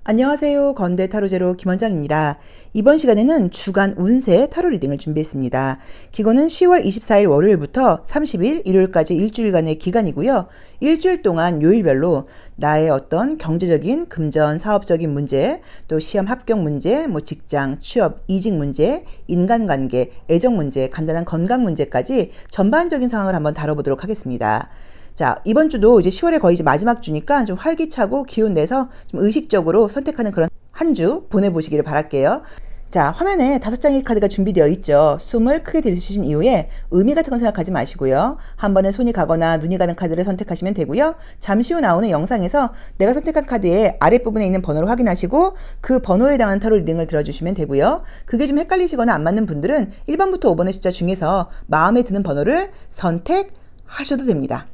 안녕하세요. 건대 타로제로 김원장입니다. 이번 시간에는 주간 운세 타로 리딩을 준비했습니다. 기간은 10월 24일 월요일부터 30일 일요일까지 일주일간의 기간이고요. 일주일 동안 요일별로 나의 어떤 경제적인, 금전, 사업적인 문제, 또 시험 합격 문제, 직장, 취업, 이직 문제, 인간관계, 애정 문제, 간단한 건강 문제까지 전반적인 상황을 한번 다뤄보도록 하겠습니다. 자, 이번 주도 이제 10월에 거의 이제 마지막 주니까 좀 활기차고 기운 내서 좀 의식적으로 선택하는 그런 한 주 보내보시기를 바랄게요. 자, 화면에 5장의 카드가 준비되어 있죠. 숨을 크게 들이쉬신 이후에 의미 같은 건 생각하지 마시고요. 한 번에 손이 가거나 눈이 가는 카드를 선택하시면 되고요. 잠시 후 나오는 영상에서 내가 선택한 카드의 아랫부분에 있는 번호를 확인하시고 그 번호에 해당하는 타로 리딩을 들어주시면 되고요. 그게 좀 헷갈리시거나 안 맞는 분들은 1번부터 5번의 숫자 중에서 마음에 드는 번호를 선택하셔도 됩니다.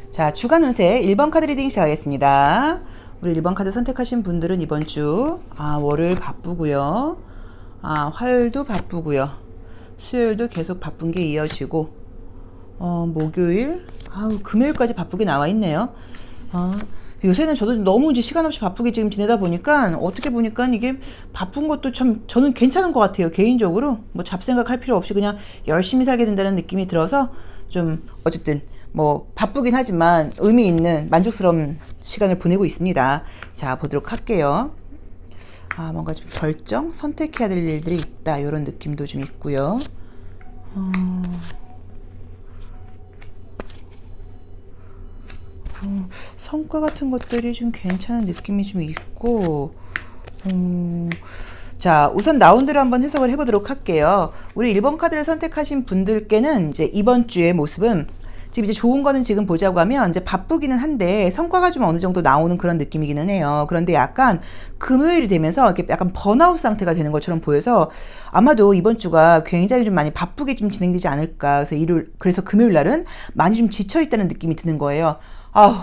자, 주간 운세 1번 카드 리딩 시작하겠습니다. 우리 1번 카드 선택하신 분들은 이번 주 월요일 바쁘고요. 화요일도 바쁘고요. 수요일도 계속 바쁜 게 이어지고 목요일, 금요일까지 바쁘게 나와 있네요. 요새는 저도 너무 이제 시간 없이 바쁘게 지금 지내다 보니까 어떻게 보니까 이게 바쁜 것도 참 저는 괜찮은 것 같아요. 개인적으로 뭐 잡생각 할 필요 없이 그냥 열심히 살게 된다는 느낌이 들어서 좀 어쨌든 바쁘긴 하지만 의미 있는 만족스러운 시간을 보내고 있습니다. 자, 보도록 할게요. 뭔가 좀 결정, 선택해야 될 일들이 있다. 이런 느낌도 좀 있고요. 성과 같은 것들이 좀 괜찮은 느낌이 좀 있고, 자, 우선 나온 대로 한번 해석을 해보도록 할게요. 우리 1번 카드를 선택하신 분들께는 이제 이번 주의 모습은 지금 이제 좋은 거는 지금 보자고 하면 이제 바쁘기는 한데 성과가 좀 어느 정도 나오는 그런 느낌이기는 해요. 그런데 약간 금요일이 되면서 이렇게 약간 번아웃 상태가 되는 것처럼 보여서 아마도 이번 주가 굉장히 좀 많이 바쁘게 좀 진행되지 않을까. 그래서 금요일 날은 많이 좀 지쳐 있다는 느낌이 드는 거예요.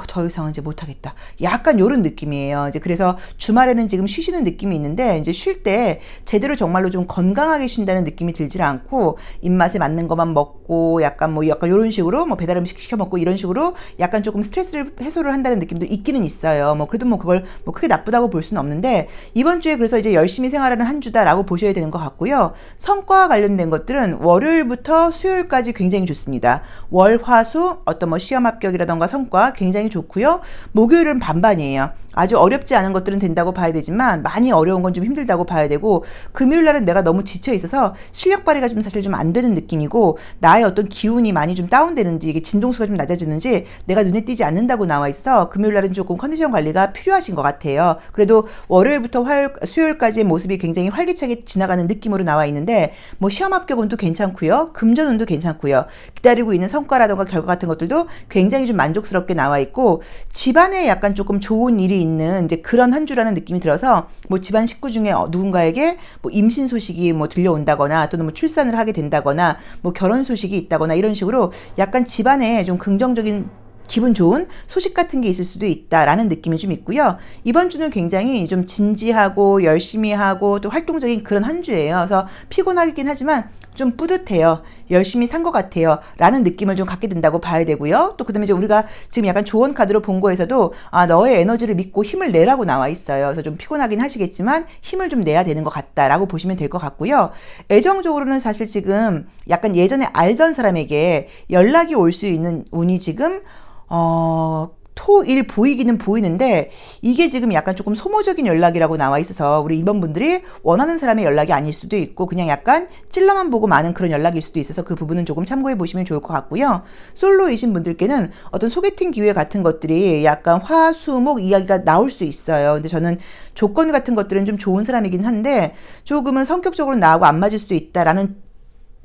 더 이상은 이제 못하겠다. 약간 요런 느낌이에요. 이제 그래서 주말에는 지금 쉬시는 느낌이 있는데, 이제 쉴 때 제대로 정말로 좀 건강하게 쉰다는 느낌이 들질 않고, 입맛에 맞는 것만 먹고, 약간 요런 식으로, 배달 음식 시켜 먹고, 이런 식으로 약간 조금 스트레스를 해소를 한다는 느낌도 있기는 있어요. 그래도 그걸 크게 나쁘다고 볼 수는 없는데, 이번 주에 그래서 이제 열심히 생활하는 한 주다라고 보셔야 되는 것 같고요. 성과와 관련된 것들은 월요일부터 수요일까지 굉장히 좋습니다. 월, 화, 수, 어떤 시험 합격이라던가 성과, 굉장히 좋고요. 목요일은 반반이에요. 아주 어렵지 않은 것들은 된다고 봐야 되지만 많이 어려운 건 좀 힘들다고 봐야 되고, 금요일 날은 내가 너무 지쳐 있어서 실력 발휘가 좀 사실 좀 안 되는 느낌이고, 나의 어떤 기운이 많이 좀 다운되는지, 이게 진동수가 좀 낮아지는지 내가 눈에 띄지 않는다고 나와 있어 금요일 날은 조금 컨디션 관리가 필요하신 것 같아요. 그래도 월요일부터 수요일까지의 모습이 굉장히 활기차게 지나가는 느낌으로 나와 있는데, 시험 합격운도 괜찮고요. 금전운도 괜찮고요. 기다리고 있는 성과라던가 결과 같은 것들도 굉장히 좀 만족스럽게 나와 있고, 집안에 약간 조금 좋은 일이 있는 이제 그런 한 주라는 느낌이 들어서 집안 식구 중에 누군가에게 임신 소식이 들려온다거나, 또는 출산을 하게 된다거나, 결혼 소식이 있다거나, 이런 식으로 약간 집안에 좀 긍정적인 기분 좋은 소식 같은 게 있을 수도 있다라는 느낌이 좀 있고요. 이번 주는 굉장히 좀 진지하고 열심히 하고 또 활동적인 그런 한 주예요. 그래서 피곤하긴 하지만 좀 뿌듯해요. 열심히 산 것 같아요. 라는 느낌을 좀 갖게 된다고 봐야 되고요. 또 그다음에 이제 우리가 지금 약간 조언 카드로 본 거에서도 너의 에너지를 믿고 힘을 내라고 나와 있어요. 그래서 좀 피곤하긴 하시겠지만 힘을 좀 내야 되는 것 같다라고 보시면 될 것 같고요. 애정적으로는 사실 지금 약간 예전에 알던 사람에게 연락이 올 수 있는 운이 지금 토일 보이기는 보이는데, 이게 지금 약간 조금 소모적인 연락이라고 나와 있어서 우리 이번 분들이 원하는 사람의 연락이 아닐 수도 있고 그냥 약간 찔러만 보고 마는 그런 연락일 수도 있어서 그 부분은 조금 참고해 보시면 좋을 것 같고요. 솔로이신 분들께는 어떤 소개팅 기회 같은 것들이 약간 화, 수, 목 이야기가 나올 수 있어요. 근데 저는 조건 같은 것들은 좀 좋은 사람이긴 한데 조금은 성격적으로 나하고 안 맞을 수도 있다라는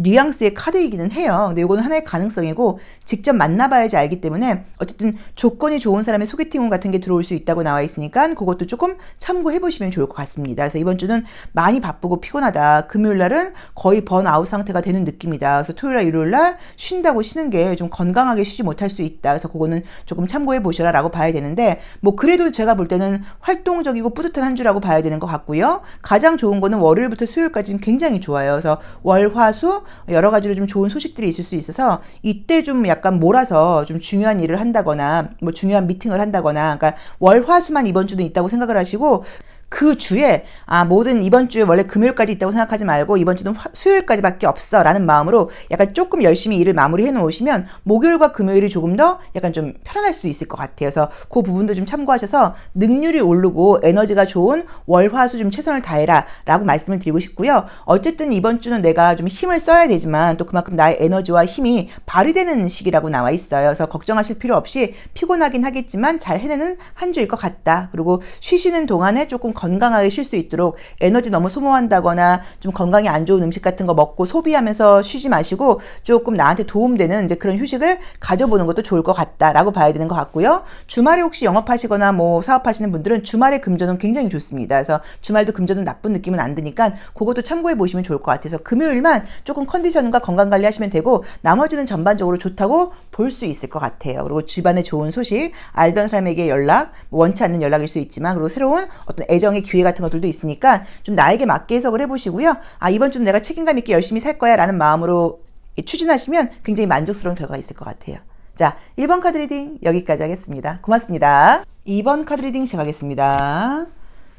뉘앙스의 카드이기는 해요. 근데 이거는 하나의 가능성이고 직접 만나봐야지 알기 때문에 어쨌든 조건이 좋은 사람의 소개팅운 같은 게 들어올 수 있다고 나와 있으니까 그것도 조금 참고해보시면 좋을 것 같습니다. 그래서 이번 주는 많이 바쁘고 피곤하다. 금요일 날은 거의 번아웃 상태가 되는 느낌이다. 그래서 토요일 날 일요일 날 쉰다고 쉬는 게 좀 건강하게 쉬지 못할 수 있다. 그래서 그거는 조금 참고해보셔라 라고 봐야 되는데, 그래도 제가 볼 때는 활동적이고 뿌듯한 한 주라고 봐야 되는 것 같고요. 가장 좋은 거는 월요일부터 수요일까지는 굉장히 좋아요. 그래서 월, 화, 수 여러 가지로 좀 좋은 소식들이 있을 수 있어서 이때 좀 약간 몰아서 좀 중요한 일을 한다거나 뭐 중요한 미팅을 한다거나, 그러니까 월화수만 이번 주는 있다고 생각을 하시고 그 주에 모든 이번 주에 원래 금요일까지 있다고 생각하지 말고 이번 주는 수요일까지밖에 없어 라는 마음으로 약간 조금 열심히 일을 마무리해 놓으시면 목요일과 금요일이 조금 더 약간 좀 편안할 수 있을 것 같아요. 그래서 그 부분도 좀 참고하셔서 능률이 오르고 에너지가 좋은 월화수 좀 최선을 다해라 라고 말씀을 드리고 싶고요. 어쨌든 이번 주는 내가 좀 힘을 써야 되지만 또 그만큼 나의 에너지와 힘이 발휘되는 시기라고 나와 있어요. 그래서 걱정하실 필요 없이 피곤하긴 하겠지만 잘 해내는 한 주일 것 같다. 그리고 쉬시는 동안에 조금 건강하게 쉴 수 있도록 에너지 너무 소모한다거나 좀 건강에 안 좋은 음식 같은 거 먹고 소비하면서 쉬지 마시고 조금 나한테 도움되는 이제 그런 휴식을 가져보는 것도 좋을 것 같다라고 봐야 되는 것 같고요. 주말에 혹시 영업하시거나 뭐 사업하시는 분들은 주말에 금전은 굉장히 좋습니다. 그래서 주말도 금전은 나쁜 느낌은 안 드니까 그것도 참고해 보시면 좋을 것 같아서 금요일만 조금 컨디션과 건강 관리하시면 되고 나머지는 전반적으로 좋다고 볼 수 있을 것 같아요. 그리고 집안에 좋은 소식, 알던 사람에게 연락, 원치 않는 연락일 수 있지만 그리고 새로운 어떤 애정의 기회 같은 것들도 있으니까 좀 나에게 맞게 해석을 해보시고요. 이번 주는 내가 책임감 있게 열심히 살 거야 라는 마음으로 추진하시면 굉장히 만족스러운 결과가 있을 것 같아요. 자, 1번 카드 리딩 여기까지 하겠습니다. 고맙습니다. 2번 카드 리딩 시작하겠습니다.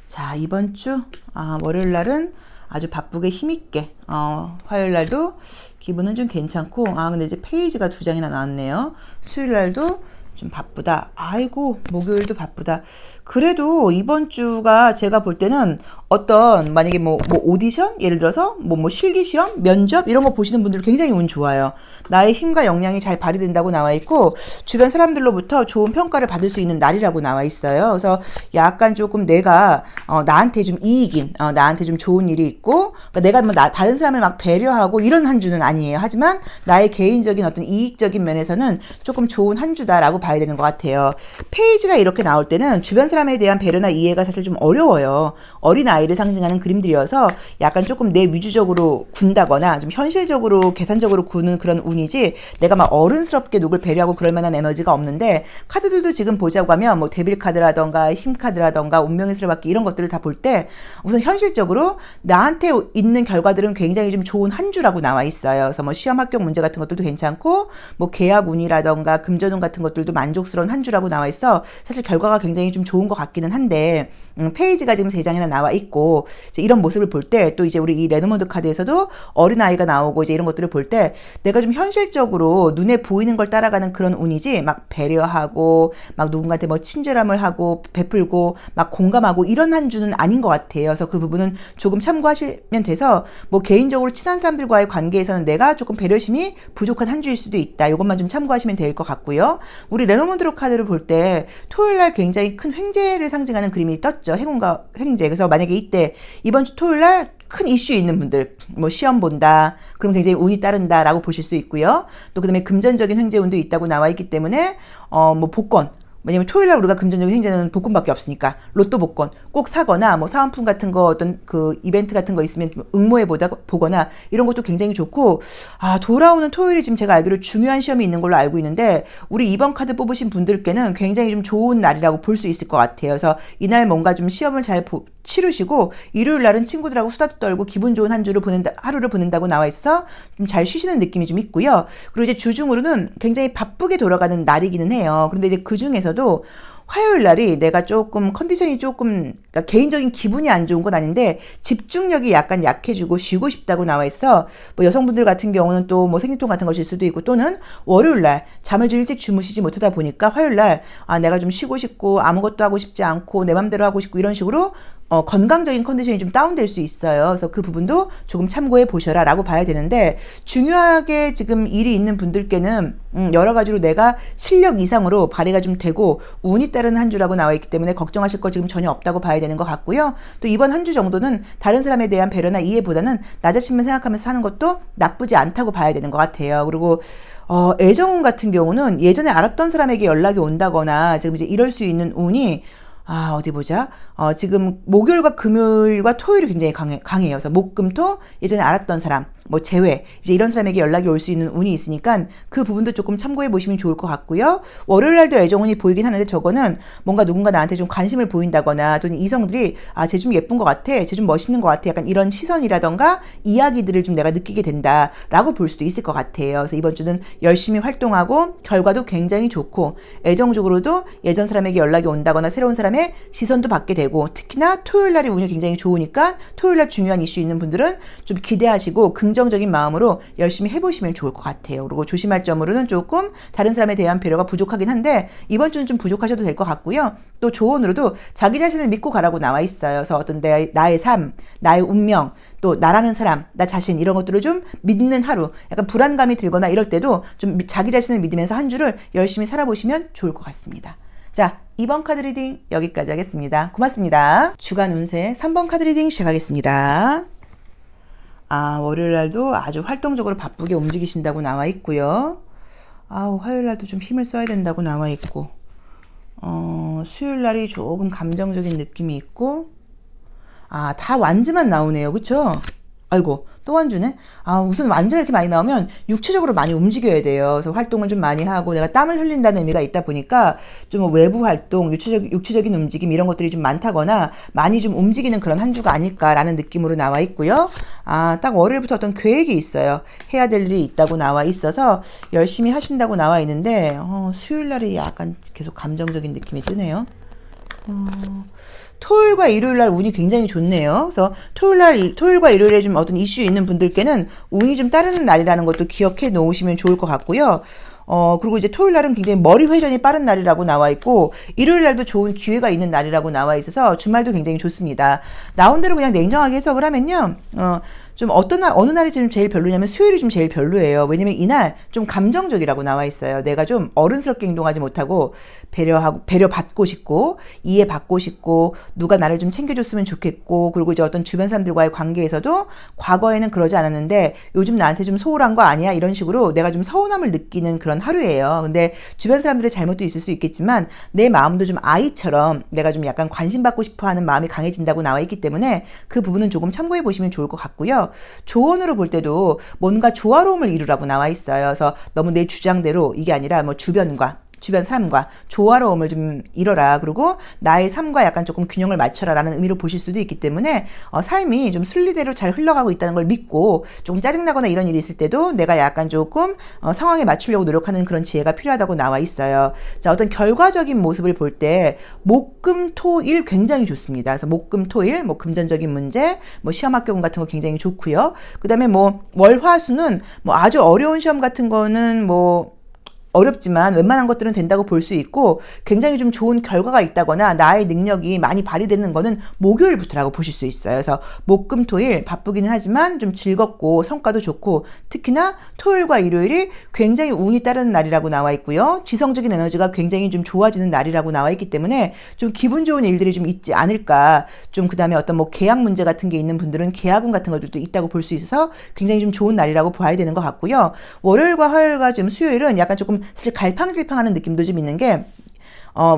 자, 이번 주 월요일 날은 아주 바쁘게 힘있게 화요일 날도 기분은 좀 괜찮고 근데 이제 페이지가 2장이나 나왔네요. 수요일 날도 좀 바쁘다. 아이고, 목요일도 바쁘다. 그래도 이번 주가 제가 볼 때는 어떤 만약에 뭐 오디션 예를 들어서 뭐 실기 시험, 면접 이런 거 보시는 분들 굉장히 운 좋아요. 나의 힘과 역량이 잘 발휘된다고 나와 있고 주변 사람들로부터 좋은 평가를 받을 수 있는 날이라고 나와 있어요. 그래서 약간 조금 내가 나한테 좀 이익인, 나한테 좀 좋은 일이 있고 그러니까 내가 뭐 다른 사람을 막 배려하고 이런 한 주는 아니에요. 하지만 나의 개인적인 어떤 이익적인 면에서는 조금 좋은 한 주다라고 봐야 되는 것 같아요. 페이지가 이렇게 나올 때는 주변 사람에 대한 배려나 이해가 사실 좀 어려워요. 어린 아이를 상징하는 그림들이어서 약간 조금 내 위주적으로 군다거나 좀 현실적으로 계산적으로 구는 그런 운이지 내가 막 어른스럽게 누굴 배려하고 그럴 만한 에너지가 없는데 카드들도 지금 보자고 하면 뭐 데빌 카드라던가 힘 카드라던가 운명의 수레바퀴 이런 것들을 다 볼 때 우선 현실적으로 나한테 있는 결과들은 굉장히 좀 좋은 한 주라고 나와 있어요. 그래서 뭐 시험 합격 문제 같은 것들도 괜찮고 뭐 계약 운이라던가 금전운 같은 것들도 만족스러운 한 주라고 나와 있어 사실 결과가 굉장히 좀 좋은 것 같기는 한데 페이지가 지금 3장이나 나와 있고 이제 이런 모습을 볼 때 또 이제 우리 이 레노먼드 카드에서도 어린아이가 나오고 이제 이런 것들을 볼 때 내가 좀 현실적으로 눈에 보이는 걸 따라가는 그런 운이지 막 배려하고 막 누군가한테 뭐 친절함을 하고 베풀고 막 공감하고 이런 한 주는 아닌 것 같아요. 그래서 그 부분은 조금 참고하시면 돼서 뭐 개인적으로 친한 사람들과의 관계에서는 내가 조금 배려심이 부족한 한 주일 수도 있다. 이것만 좀 참고하시면 될 것 같고요. 우리 레노먼드 카드를 볼 때 토요일 날 굉장히 큰 횡재를 상징하는 그림이 떴죠. 행운과 횡재. 그래서 만약에 이때 이번 주 토요일 날 큰 이슈 있는 분들 뭐 시험 본다 그럼 굉장히 운이 따른다 라고 보실 수 있고요. 또 그다음에 금전적인 횡재운도 있다고 나와 있기 때문에 뭐 복권 왜냐면 토요일날 우리가 금전적인 횡재는 복권밖에 없으니까 로또 복권 꼭 사거나 뭐 사은품 같은 거 어떤 그 이벤트 같은 거 있으면 응모해 보거나 이런 것도 굉장히 좋고 돌아오는 토요일이 지금 제가 알기로 중요한 시험이 있는 걸로 알고 있는데 우리 2번 카드 뽑으신 분들께는 굉장히 좀 좋은 날이라고 볼 수 있을 것 같아요. 그래서 이날 뭔가 좀 시험을 잘 치르시고 일요일 날은 친구들하고 수다도 떨고 기분 좋은 하루를 보낸다고 나와 있어서 좀 잘 쉬시는 느낌이 좀 있고요. 그리고 이제 주중으로는 굉장히 바쁘게 돌아가는 날이기는 해요. 그런데 이제 그 중에서도 화요일 날이 내가 조금 컨디션이 조금 그러니까 개인적인 기분이 안 좋은 건 아닌데 집중력이 약간 약해지고 쉬고 싶다고 나와 있어. 뭐 여성분들 같은 경우는 또 뭐 생리통 같은 것일 수도 있고 또는 월요일 날 잠을 좀 일찍 주무시지 못하다 보니까 화요일 날 내가 좀 쉬고 싶고 아무것도 하고 싶지 않고 내 맘대로 하고 싶고 이런 식으로 건강적인 컨디션이 좀 다운될 수 있어요. 그래서 그 부분도 조금 참고해 보셔라 라고 봐야 되는데 중요하게 지금 일이 있는 분들께는 여러 가지로 내가 실력 이상으로 발휘가 좀 되고 운이 따르는 한 주라고 나와 있기 때문에 걱정하실 거 지금 전혀 없다고 봐야 되는 것 같고요. 또 이번 한 주 정도는 다른 사람에 대한 배려나 이해보다는 나 자신만 생각하면서 사는 것도 나쁘지 않다고 봐야 되는 것 같아요. 그리고 애정운 같은 경우는 예전에 알았던 사람에게 연락이 온다거나 지금 이제 이럴 수 있는 운이 어디 보자. 지금 목요일과 금요일과 토요일이 굉장히 강해요. 그래서 목, 금, 토 예전에 알았던 사람 뭐 재회, 이제 이런 사람에게 연락이 올 수 있는 운이 있으니까 그 부분도 조금 참고해 보시면 좋을 것 같고요. 월요일 날도 애정운이 보이긴 하는데 저거는 뭔가 누군가 나한테 좀 관심을 보인다거나 또는 이성들이 쟤 좀 예쁜 것 같아, 쟤 좀 멋있는 것 같아, 약간 이런 시선이라던가 이야기들을 좀 내가 느끼게 된다라고 볼 수도 있을 것 같아요. 그래서 이번 주는 열심히 활동하고 결과도 굉장히 좋고 애정적으로도 예전 사람에게 연락이 온다거나 새로운 사람의 시선도 받게 되고, 특히나 토요일 날이 운이 굉장히 좋으니까 토요일 날 중요한 이슈 있는 분들은 좀 기대하시고 긍정적인 마음으로 열심히 해보시면 좋을 것 같아요. 그리고 조심할 점으로는 조금 다른 사람에 대한 배려가 부족하긴 한데 이번 주는 좀 부족하셔도 될 것 같고요. 또 조언으로도 자기 자신을 믿고 가라고 나와 있어요. 그래서 어떤 나의 삶, 나의 운명, 또 나라는 사람, 나 자신, 이런 것들을 좀 믿는 하루, 약간 불안감이 들거나 이럴 때도 좀 자기 자신을 믿으면서 한 주를 열심히 살아보시면 좋을 것 같습니다. 자, 2번 카드 리딩 여기까지 하겠습니다. 고맙습니다. 주간 운세 3번 카드 리딩 시작하겠습니다. 월요일 날도 아주 활동적으로 바쁘게 움직이신다고 나와 있고요. 화요일 날도 좀 힘을 써야 된다고 나와 있고, 수요일 날이 조금 감정적인 느낌이 있고, 다 완즈만 나오네요. 그쵸? 아이고, 또 완주네? 우선 완주가 이렇게 많이 나오면 육체적으로 많이 움직여야 돼요. 그래서 활동을 좀 많이 하고 내가 땀을 흘린다는 의미가 있다 보니까 좀 외부 활동, 육체적인 움직임 이런 것들이 좀 많다거나 많이 좀 움직이는 그런 한 주가 아닐까라는 느낌으로 나와 있고요. 딱 월요일부터 어떤 계획이 있어요. 해야 될 일이 있다고 나와 있어서 열심히 하신다고 나와 있는데, 수요일 날이 약간 계속 감정적인 느낌이 뜨네요. 토요일과 일요일 날 운이 굉장히 좋네요. 그래서 토요일과 일요일에 좀 어떤 이슈 있는 분들께는 운이 좀 따르는 날이라는 것도 기억해 놓으시면 좋을 것 같고요. 그리고 이제 토요일 날은 굉장히 머리 회전이 빠른 날이라고 나와 있고, 일요일 날도 좋은 기회가 있는 날이라고 나와 있어서 주말도 굉장히 좋습니다. 나온 대로 그냥 냉정하게 해석을 하면요. 좀 어느 날이 좀 제일 별로냐면 수요일이 좀 제일 별로예요. 왜냐면 이날 좀 감정적이라고 나와 있어요. 내가 좀 어른스럽게 행동하지 못하고 배려받고 싶고 이해받고 싶고 누가 나를 좀 챙겨줬으면 좋겠고, 그리고 이제 어떤 주변 사람들과의 관계에서도 과거에는 그러지 않았는데 요즘 나한테 좀 소홀한 거 아니야? 이런 식으로 내가 좀 서운함을 느끼는 그런 하루예요. 근데 주변 사람들의 잘못도 있을 수 있겠지만 내 마음도 좀 아이처럼 내가 좀 약간 관심받고 싶어 하는 마음이 강해진다고 나와 있기 때문에 그 부분은 조금 참고해 보시면 좋을 것 같고요. 조언으로 볼 때도 뭔가 조화로움을 이루라고 나와 있어요. 그래서 너무 내 주장대로 이게 아니라 뭐 주변 삶과 조화로움을 좀 이뤄라. 그리고 나의 삶과 약간 조금 균형을 맞춰라 라는 의미로 보실 수도 있기 때문에 삶이 좀 순리대로 잘 흘러가고 있다는 걸 믿고, 조금 짜증나거나 이런 일이 있을 때도 내가 약간 조금 상황에 맞추려고 노력하는 그런 지혜가 필요하다고 나와 있어요. 자, 어떤 결과적인 모습을 볼 때 목금토일 굉장히 좋습니다. 그래서 목금토일 뭐 금전적인 문제, 뭐 시험 합격운 같은 거 굉장히 좋고요. 그 다음에 뭐 월화수는 뭐 아주 어려운 시험 같은 거는 뭐 어렵지만 웬만한 것들은 된다고 볼 수 있고, 굉장히 좀 좋은 결과가 있다거나 나의 능력이 많이 발휘되는 거는 목요일부터라고 보실 수 있어요. 그래서 목금토일 바쁘기는 하지만 좀 즐겁고 성과도 좋고, 특히나 토요일과 일요일이 굉장히 운이 따르는 날이라고 나와 있고요. 지성적인 에너지가 굉장히 좀 좋아지는 날이라고 나와 있기 때문에 좀 기분 좋은 일들이 좀 있지 않을까. 좀 그 다음에 어떤 뭐 계약 문제 같은 게 있는 분들은 계약운 같은 것들도 있다고 볼 수 있어서 굉장히 좀 좋은 날이라고 봐야 되는 것 같고요. 월요일과 화요일과 좀 수요일은 약간 조금 사실 갈팡질팡하는 느낌도 좀 있는 게,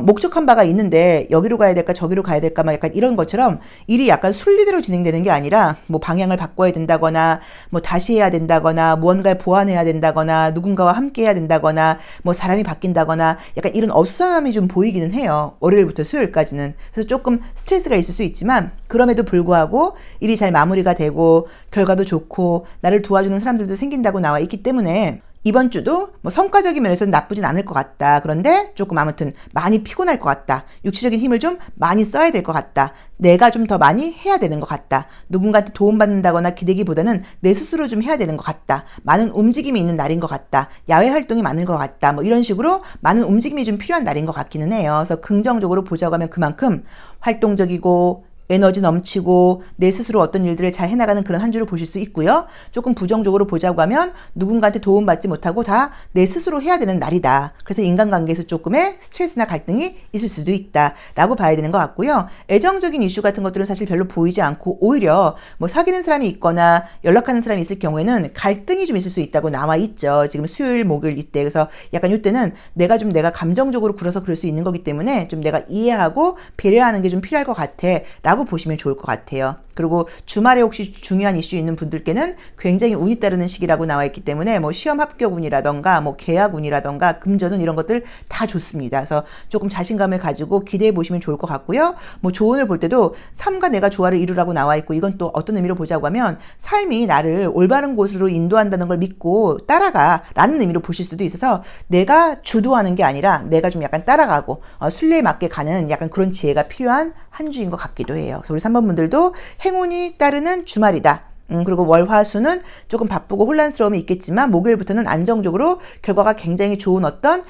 목적한 바가 있는데 여기로 가야 될까 저기로 가야 될까 막 약간 이런 것처럼 일이 약간 순리대로 진행되는 게 아니라 뭐 방향을 바꿔야 된다거나 뭐 다시 해야 된다거나 무언가를 보완해야 된다거나 누군가와 함께 해야 된다거나 뭐 사람이 바뀐다거나 약간 이런 어수선함이 좀 보이기는 해요. 월요일부터 수요일까지는. 그래서 조금 스트레스가 있을 수 있지만 그럼에도 불구하고 일이 잘 마무리가 되고 결과도 좋고 나를 도와주는 사람들도 생긴다고 나와 있기 때문에 이번 주도 뭐 성과적인 면에서는 나쁘진 않을 것 같다. 그런데 조금 아무튼 많이 피곤할 것 같다. 육체적인 힘을 좀 많이 써야 될 것 같다. 내가 좀 더 많이 해야 되는 것 같다. 누군가한테 도움받는다거나 기대기보다는 내 스스로 좀 해야 되는 것 같다. 많은 움직임이 있는 날인 것 같다. 야외 활동이 많은 것 같다. 뭐 이런 식으로 많은 움직임이 좀 필요한 날인 것 같기는 해요. 그래서 긍정적으로 보자고 하면 그만큼 활동적이고 에너지 넘치고 내 스스로 어떤 일들을 잘 해나가는 그런 한 주를 보실 수 있고요. 조금 부정적으로 보자고 하면 누군가한테 도움받지 못하고 다 내 스스로 해야 되는 날이다. 그래서 인간관계에서 조금의 스트레스나 갈등이 있을 수도 있다라고 봐야 되는 것 같고요. 애정적인 이슈 같은 것들은 사실 별로 보이지 않고 오히려 뭐 사귀는 사람이 있거나 연락하는 사람이 있을 경우에는 갈등이 좀 있을 수 있다고 나와 있죠. 지금 수요일, 목요일 이때. 그래서 약간 이때는 내가 감정적으로 굴어서 그럴 수 있는 거기 때문에 좀 내가 이해하고 배려하는 게 좀 필요할 것 같아 라고 보시면 좋을 것 같아요. 그리고 주말에 혹시 중요한 이슈 있는 분들께는 굉장히 운이 따르는 시기라고 나와 있기 때문에 뭐 시험 합격운이라던가 뭐 계약운이라던가 금전운 이런 것들 다 좋습니다. 그래서 조금 자신감을 가지고 기대해 보시면 좋을 것 같고요. 뭐 조언을 볼 때도 삶과 내가 조화를 이루라고 나와 있고, 이건 또 어떤 의미로 보자고 하면 삶이 나를 올바른 곳으로 인도한다는 걸 믿고 따라가 라는 의미로 보실 수도 있어서 내가 주도하는 게 아니라 내가 좀 약간 따라가고 순리에 맞게 가는 약간 그런 지혜가 필요한 한 주인 것 같기도 해요. 그래서 우리 3번 분들도 행운이 따르는 주말이다. 그리고 월화수는 조금 바쁘고 혼란스러움이 있겠지만 목요일부터는 안정적으로 결과가 굉장히 좋은 어떤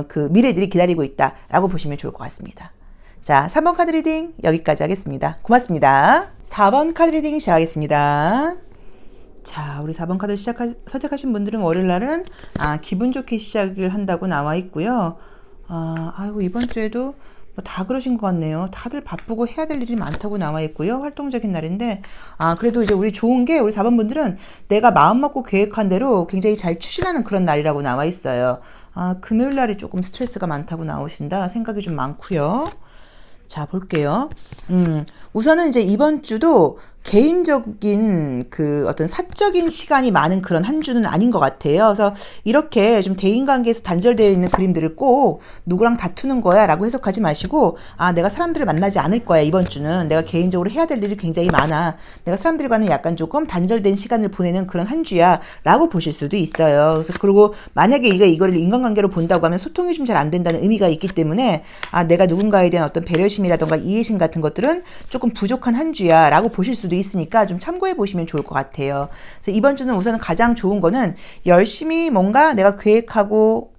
그 미래들이 기다리고 있다라고 보시면 좋을 것 같습니다. 자, 3번 카드 리딩 여기까지 하겠습니다. 고맙습니다. 4번 카드 리딩 시작하겠습니다. 자, 우리 4번 카드 선택하신 분들은 월요일날은 기분 좋게 시작을 한다고 나와 있고요. 아이고, 이번 주에도 뭐 다 그러신 것 같네요. 다들 바쁘고 해야 될 일이 많다고 나와 있고요. 활동적인 날인데, 그래도 이제 우리 좋은 게 우리 4번 분들은 내가 마음 먹고 계획한 대로 굉장히 잘 추진하는 그런 날이라고 나와 있어요. 금요일 날이 조금 스트레스가 많다고 나오신다. 생각이 좀 많고요. 자, 볼게요. 우선은 이제 이번 주도 개인적인 그 어떤 사적인 시간이 많은 그런 한 주는 아닌 것 같아요. 그래서 이렇게 좀 대인관계에서 단절되어 있는 그림들을 꼭 누구랑 다투는 거야 라고 해석하지 마시고, 내가 사람들을 만나지 않을 거야. 이번 주는 내가 개인적으로 해야 될 일이 굉장히 많아. 내가 사람들과는 약간 조금 단절된 시간을 보내는 그런 한 주야 라고 보실 수도 있어요. 그래서 그리고 만약에 이거를 인간관계로 본다고 하면 소통이 좀 잘 안 된다는 의미가 있기 때문에 내가 누군가에 대한 어떤 배려심이라던가 이해심 같은 것들은 조금 부족한 한 주야 라고 보실 수도 있으니까 좀 참고해 보시면 좋을 것 같아요. 그래서 이번 주는 우선은 가장 좋은 거는 열심히 뭔가 내가 계획하고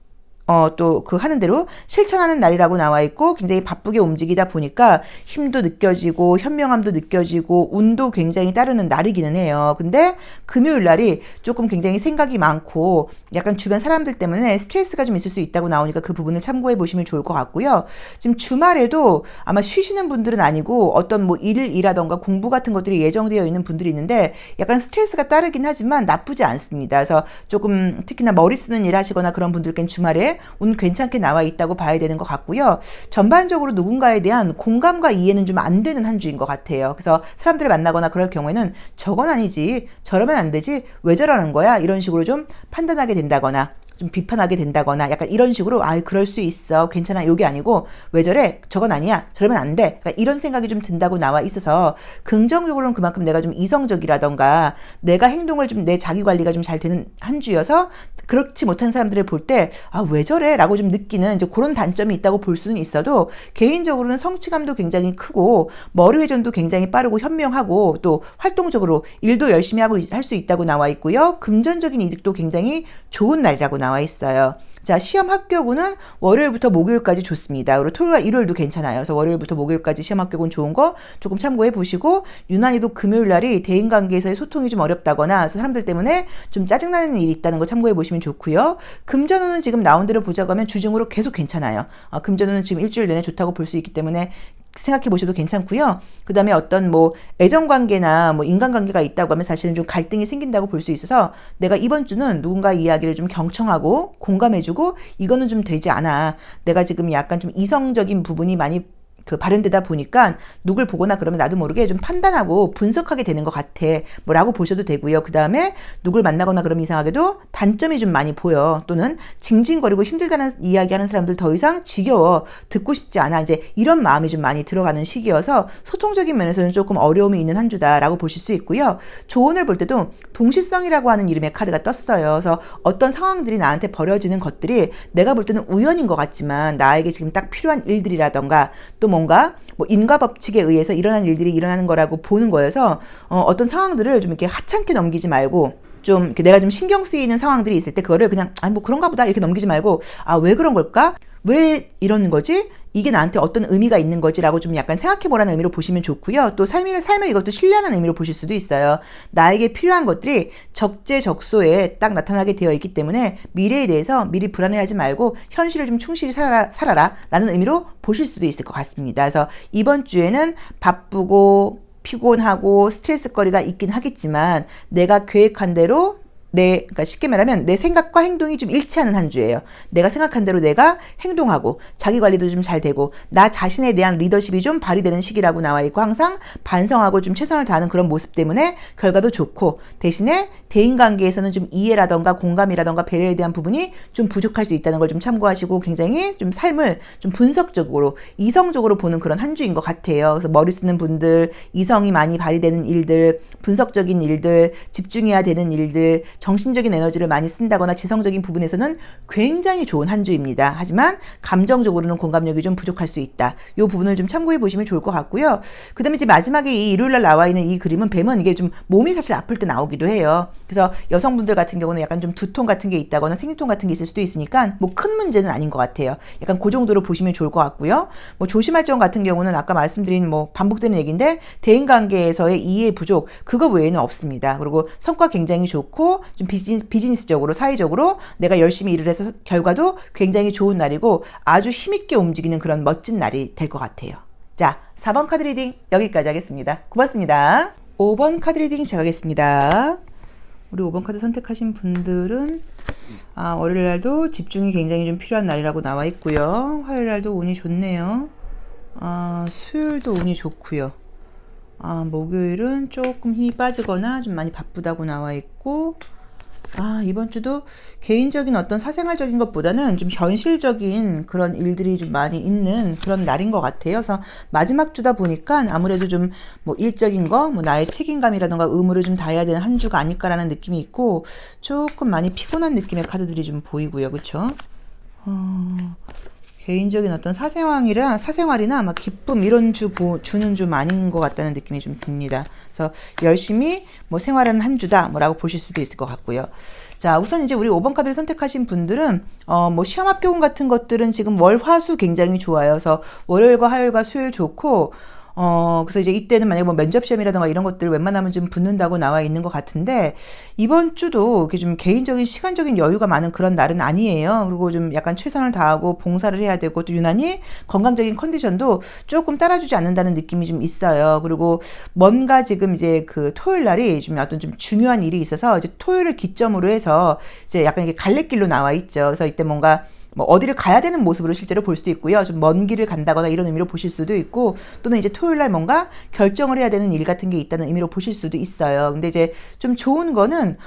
또 그 하는 대로 실천하는 날이라고 나와 있고, 굉장히 바쁘게 움직이다 보니까 힘도 느껴지고 현명함도 느껴지고 운도 굉장히 따르는 날이기는 해요. 근데 금요일 날이 조금 굉장히 생각이 많고 약간 주변 사람들 때문에 스트레스가 좀 있을 수 있다고 나오니까 그 부분을 참고해 보시면 좋을 것 같고요. 지금 주말에도 아마 쉬시는 분들은 아니고 어떤 뭐 일이라던가 공부 같은 것들이 예정되어 있는 분들이 있는데 약간 스트레스가 따르긴 하지만 나쁘지 않습니다. 그래서 조금 특히나 머리 쓰는 일 하시거나 그런 분들께는 주말에 운 괜찮게 나와 있다고 봐야 되는 것 같고요. 전반적으로 누군가에 대한 공감과 이해는 좀 안 되는 한 주인 것 같아요. 그래서 사람들을 만나거나 그럴 경우에는 저건 아니지, 저러면 안 되지, 왜 저러는 거야, 이런 식으로 좀 판단하게 된다거나 좀 비판하게 된다거나 약간 이런 식으로 그럴 수 있어, 괜찮아, 요게 아니고 왜 저래, 저건 아니야, 저러면 안 돼, 그러니까 이런 생각이 좀 든다고 나와 있어서 긍정적으로는 그만큼 내가 좀 이성적이라던가 내가 행동을 좀 내 자기관리가 좀 잘 되는 한 주여서 그렇지 못한 사람들을 볼 때 왜 저래 라고 좀 느끼는 이제 그런 단점이 있다고 볼 수는 있어도, 개인적으로는 성취감도 굉장히 크고 머리 회전도 굉장히 빠르고 현명하고 또 활동적으로 일도 열심히 하고 할 수 있다고 나와 있고요. 금전적인 이득도 굉장히 좋은 날이라고 나와 있어요. 자, 시험 합격운은 월요일부터 목요일까지 좋습니다. 그리고 토요일과 일요일도 괜찮아요. 그래서 월요일부터 목요일까지 시험 합격운 좋은 거 조금 참고해 보시고, 유난히도 금요일 날이 대인관계에서의 소통이 좀 어렵다거나 사람들 때문에 좀 짜증나는 일이 있다는 거 참고해 보시면 좋고요. 금전운은 지금 나온 대로 보자고 하면 주중으로 계속 괜찮아요. 금전운은 지금 일주일 내내 좋다고 볼 수 있기 때문에 생각해 보셔도 괜찮고요. 그 다음에 어떤 뭐 애정관계나 뭐 인간관계가 있다고 하면 사실은 좀 갈등이 생긴다고 볼 수 있어서 내가 이번 주는 누군가 이야기를 좀 경청하고 공감해주고 이거는 좀 되지 않아, 내가 지금 약간 좀 이성적인 부분이 많이 발현되다 보니까 누굴 보거나 그러면 나도 모르게 좀 판단하고 분석하게 되는 것 같아 뭐라고 보셔도 되고요. 그 다음에 누굴 만나거나 그러면 이상하게도 단점이 좀 많이 보여, 또는 징징거리고 힘들다는 이야기하는 사람들 더 이상 지겨워, 듣고 싶지 않아, 이제 이런 마음이 좀 많이 들어가는 시기여서 소통적인 면에서는 조금 어려움이 있는 한 주다라고 보실 수 있고요. 조언을 볼 때도 동시성이라고 하는 이름의 카드가 떴어요. 그래서 어떤 상황들이 나한테 벌어지는 것들이 내가 볼 때는 우연인 것 같지만 나에게 지금 딱 필요한 일들이라던가 또 뭔가 뭐 인과 법칙에 의해서 일어난 일들이 일어나는 거라고 보는 거여서 어떤 상황들을 좀 이렇게 하찮게 넘기지 말고, 좀 이렇게 내가 좀 신경 쓰이는 상황들이 있을 때 그거를 그냥 뭐 그런가 보다 이렇게 넘기지 말고 왜 그런 걸까? 왜 이러는 거지? 이게 나한테 어떤 의미가 있는 거지라고 좀 약간 생각해보라는 의미로 보시면 좋고요. 또 삶을 이것도 신뢰하는 의미로 보실 수도 있어요. 나에게 필요한 것들이 적재적소에 딱 나타나게 되어 있기 때문에 미래에 대해서 미리 불안해하지 말고 현실을 좀 충실히 살아라 라는 의미로 보실 수도 있을 것 같습니다. 그래서 이번 주에는 바쁘고 피곤하고 스트레스거리가 있긴 하겠지만 내가 계획한 대로 그러니까 쉽게 말하면 내 생각과 행동이 좀 일치하는 한 주예요. 내가 생각한 대로 내가 행동하고 자기 관리도 좀 잘 되고 나 자신에 대한 리더십이 좀 발휘되는 시기라고 나와 있고 항상 반성하고 좀 최선을 다하는 그런 모습 때문에 결과도 좋고 대신에 대인관계에서는 좀 이해라던가 공감이라던가 배려에 대한 부분이 좀 부족할 수 있다는 걸 좀 참고하시고 굉장히 좀 삶을 좀 분석적으로 이성적으로 보는 그런 한 주인 것 같아요. 그래서 머리 쓰는 분들, 이성이 많이 발휘되는 일들, 분석적인 일들, 집중해야 되는 일들, 정신적인 에너지를 많이 쓴다거나 지성적인 부분에서는 굉장히 좋은 한 주입니다. 하지만 감정적으로는 공감력이 좀 부족할 수 있다. 이 부분을 좀 참고해 보시면 좋을 것 같고요. 그 다음에 이제 마지막에 이 일요일날 나와 있는 이 그림은 뱀은 이게 좀 몸이 사실 아플 때 나오기도 해요. 그래서 여성분들 같은 경우는 약간 좀 두통 같은 게 있다거나 생리통 같은 게 있을 수도 있으니까 뭐 큰 문제는 아닌 것 같아요. 약간 그 정도로 보시면 좋을 것 같고요. 뭐 조심할 점 같은 경우는 아까 말씀드린 뭐 반복되는 얘기인데 대인관계에서의 이해 부족 그거 외에는 없습니다. 그리고 성과 굉장히 좋고 좀 비즈니스적으로 사회적으로 내가 열심히 일을 해서 결과도 굉장히 좋은 날이고 아주 힘있게 움직이는 그런 멋진 날이 될 것 같아요. 자, 4번 카드 리딩 여기까지 하겠습니다. 고맙습니다. 5번 카드 리딩 시작하겠습니다. 우리 5번 카드 선택하신 분들은 월요일날도 집중이 굉장히 좀 필요한 날이라고 나와 있고요. 화요일날도 운이 좋네요. 수요일도 운이 좋고요. 목요일은 조금 힘이 빠지거나 좀 많이 바쁘다고 나와 있고 이번 주도 개인적인 어떤 사생활적인 것보다는 좀 현실적인 그런 일들이 좀 많이 있는 그런 날인 것 같아요. 그래서 마지막 주다 보니까 아무래도 좀 뭐 일적인 거, 뭐 나의 책임감이라던가 의무를 좀 다해야 되는 한 주가 아닐까라는 느낌이 있고 조금 많이 피곤한 느낌의 카드들이 좀 보이고요. 그렇죠? 개인적인 어떤 사생활이나 막 기쁨 이런 주는 좀 아닌 것 같다는 느낌이 좀 듭니다. 그래서 열심히 뭐 생활하는 한 주다 뭐라고 보실 수도 있을 것 같고요. 자, 우선 이제 우리 5번 카드를 선택하신 분들은 뭐 시험 합격운 같은 것들은 지금 월, 화, 수 굉장히 좋아요. 그래서 월요일과 화요일과 수요일 좋고 그래서 이제 이때는 만약에 뭐 면접 시험이라든가 이런 것들 웬만하면 좀 붙는다고 나와 있는 것 같은데 이번 주도 이렇게 좀 개인적인 시간적인 여유가 많은 그런 날은 아니에요. 그리고 좀 약간 최선을 다하고 봉사를 해야 되고 또 유난히 건강적인 컨디션도 조금 따라주지 않는다는 느낌이 좀 있어요. 그리고 뭔가 지금 이제 그 토요일 날이 좀 어떤 좀 중요한 일이 있어서 이제 토요일을 기점으로 해서 이제 약간 이게 갈래길로 나와 있죠. 그래서 이때 뭔가 뭐 어디를 가야 되는 모습으로 실제로 볼 수도 있고요. 좀 먼 길을 간다거나 이런 의미로 보실 수도 있고 또는 이제 토요일 날 뭔가 결정을 해야 되는 일 같은 게 있다는 의미로 보실 수도 있어요. 근데 이제 좀 좋은 거는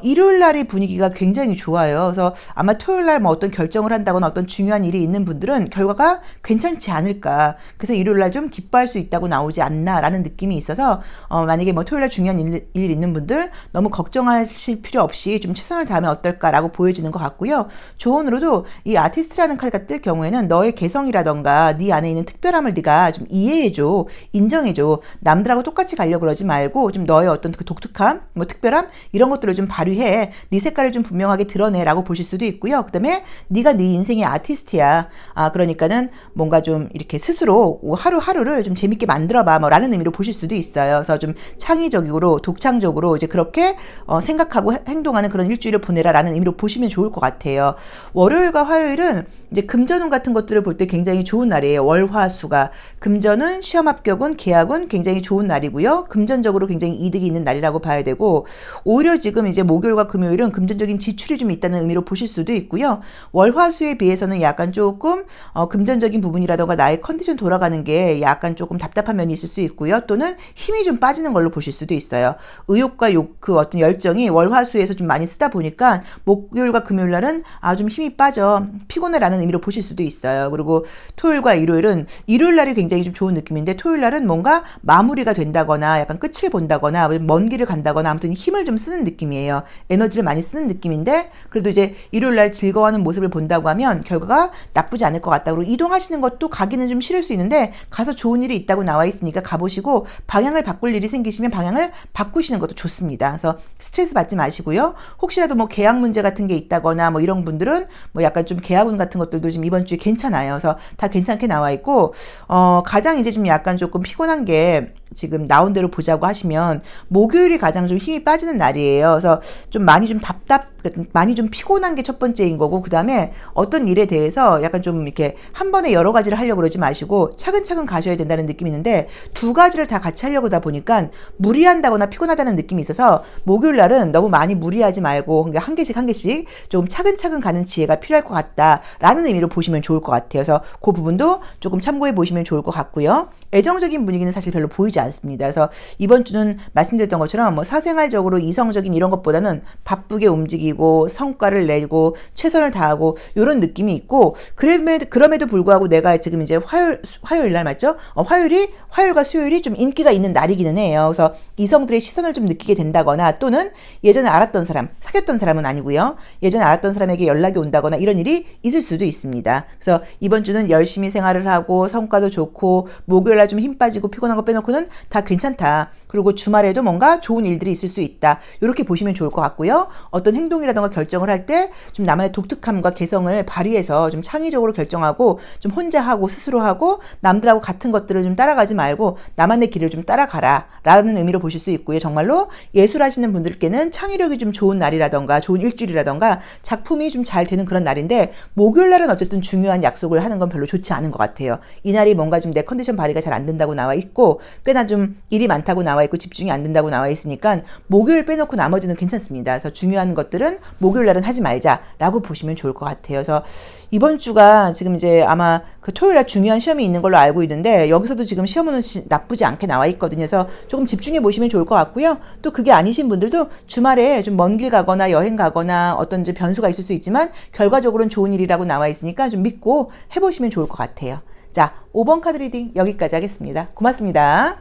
일요일 날의 분위기가 굉장히 좋아요. 그래서 아마 토요일 날 뭐 어떤 결정을 한다거나 어떤 중요한 일이 있는 분들은 결과가 괜찮지 않을까. 그래서 일요일 날 좀 기뻐할 수 있다고 나오지 않나라는 느낌이 있어서 만약에 뭐 토요일 날 중요한 일 있는 분들 너무 걱정하실 필요 없이 좀 최선을 다하면 어떨까라고 보여지는 것 같고요. 조언으로도 이 아티스트라는 카드 같은 경우에는 너의 개성이라던가 네 안에 있는 특별함을 네가 좀 이해해줘, 인정해줘. 남들하고 똑같이 가려고 그러지 말고 좀 너의 어떤 그 독특함, 뭐 특별함 이런 것들을 좀 발휘해 네 색깔을 좀 분명하게 드러내라고 보실 수도 있고요. 그다음에 네가 네 인생의 아티스트야. 그러니까는 뭔가 좀 이렇게 스스로 하루하루를 좀 재밌게 만들어봐 뭐라는 의미로 보실 수도 있어요. 그래서 좀 창의적으로 독창적으로 이제 그렇게 생각하고 행동하는 그런 일주일을 보내라라는 의미로 보시면 좋을 것 같아요. 월요일과 화요일은 이제 금전운 같은 것들을 볼 때 굉장히 좋은 날이에요. 월화수가 금전은 시험 합격은 계약은 굉장히 좋은 날이고요. 금전적으로 굉장히 이득이 있는 날이라고 봐야 되고 오히려 지금 이제 목요일과 금요일은 금전적인 지출이 좀 있다는 의미로 보실 수도 있고요. 월화수에 비해서는 약간 조금 금전적인 부분이라던가 나의 컨디션 돌아가는 게 약간 조금 답답한 면이 있을 수 있고요. 또는 힘이 좀 빠지는 걸로 보실 수도 있어요. 의욕과 그 어떤 열정이 월화수에서 좀 많이 쓰다 보니까 목요일과 금요일 날은 좀 힘이 빠져 피곤해라는 의미로 보실 수도 있어요. 그리고 토요일과 일요일은 일요일 날이 굉장히 좀 좋은 느낌인데 토요일 날은 뭔가 마무리가 된다거나 약간 끝을 본다거나 먼 길을 간다거나 아무튼 힘을 좀 쓰는 느낌이에요. 에너지를 많이 쓰는 느낌인데 그래도 이제 일요일 날 즐거워하는 모습을 본다고 하면 결과가 나쁘지 않을 것 같다. 그리고 이동하시는 것도 가기는 좀 싫을 수 있는데 가서 좋은 일이 있다고 나와 있으니까 가보시고 방향을 바꿀 일이 생기시면 방향을 바꾸시는 것도 좋습니다. 그래서 스트레스 받지 마시고요. 혹시라도 뭐 계약 문제 같은 게 있다거나 뭐 이런 분들은 뭐 약간 좀 계약운 같은 것들도 지금 이번 주에 괜찮아요. 그래서 다 괜찮게 나와 있고 가장 이제 좀 약간 조금 피곤한 게 지금 나온 대로 보자고 하시면 목요일이 가장 좀 힘이 빠지는 날이에요. 그래서 좀 많이 좀 많이 좀 피곤한 게 첫 번째인 거고, 그 다음에 어떤 일에 대해서 약간 좀 이렇게 한 번에 여러 가지를 하려고 그러지 마시고 차근차근 가셔야 된다는 느낌이 있는데, 두 가지를 다 같이 하려고 하다 보니까 무리한다거나 피곤하다는 느낌이 있어서 목요일 날은 너무 많이 무리하지 말고 그러니까 한 개씩 한 개씩 좀 차근차근 가는 지혜가 필요할 것 같다라는 의미로 보시면 좋을 것 같아요. 그래서 그 부분도 조금 참고해 보시면 좋을 것 같고요. 애정적인 분위기는 사실 별로 보이지 않습니다. 그래서 이번 주는 말씀드렸던 것처럼 뭐 사생활적으로 이성적인 이런 것보다는 바쁘게 움직이고 성과를 내고 최선을 다하고 이런 느낌이 있고, 그럼에도 불구하고 내가 지금 이제 화요일 날 맞죠? 화요일과 수요일이 좀 인기가 있는 날이기는 해요. 그래서 이성들의 시선을 좀 느끼게 된다거나, 또는 예전에 알았던 사람, 사귀었던 사람은 아니고요, 예전에 알았던 사람에게 연락이 온다거나 이런 일이 있을 수도 있습니다. 그래서 이번 주는 열심히 생활을 하고 성과도 좋고 목요일날 좀 힘 빠지고 피곤한 거 빼놓고는 다 괜찮다. 그리고 주말에도 뭔가 좋은 일들이 있을 수 있다. 이렇게 보시면 좋을 것 같고요. 어떤 행동이라든가 결정을 할 때 좀 나만의 독특함과 개성을 발휘해서 좀 창의적으로 결정하고 좀 혼자 하고 스스로 하고 남들하고 같은 것들을 좀 따라가지 말고 나만의 길을 좀 따라가라 라는 의미로 보실 수 있고요. 정말로 예술하시는 분들께는 창의력이 좀 좋은 날이라든가 좋은 일주일이라든가 작품이 좀 잘 되는 그런 날인데, 목요일 날은 어쨌든 중요한 약속을 하는 건 별로 좋지 않은 것 같아요. 이날이 뭔가 좀 내 컨디션 발휘가 잘 안 된다고 나와 있고 꽤나 좀 일이 많다고 나와 있고 집중이 안 된다고 나와 있으니까 목요일 빼놓고 나머지는 괜찮습니다. 그래서 중요한 것들은 목요일 날은 하지 말자라고 보시면 좋을 것 같아요. 그래서 이번 주가 지금 이제 아마 그 토요일 날 중요한 시험이 있는 걸로 알고 있는데, 여기서도 지금 시험은 나쁘지 않게 나와 있거든요. 그래서 조금 집중해 보시면 좋을 것 같고요. 또 그게 아니신 분들도 주말에 좀 먼 길 가거나 여행 가거나 어떤 이제 변수가 있을 수 있지만 결과적으로는 좋은 일이라고 나와 있으니까 좀 믿고 해보시면 좋을 것 같아요. 자, 5번 카드 리딩 여기까지 하겠습니다. 고맙습니다.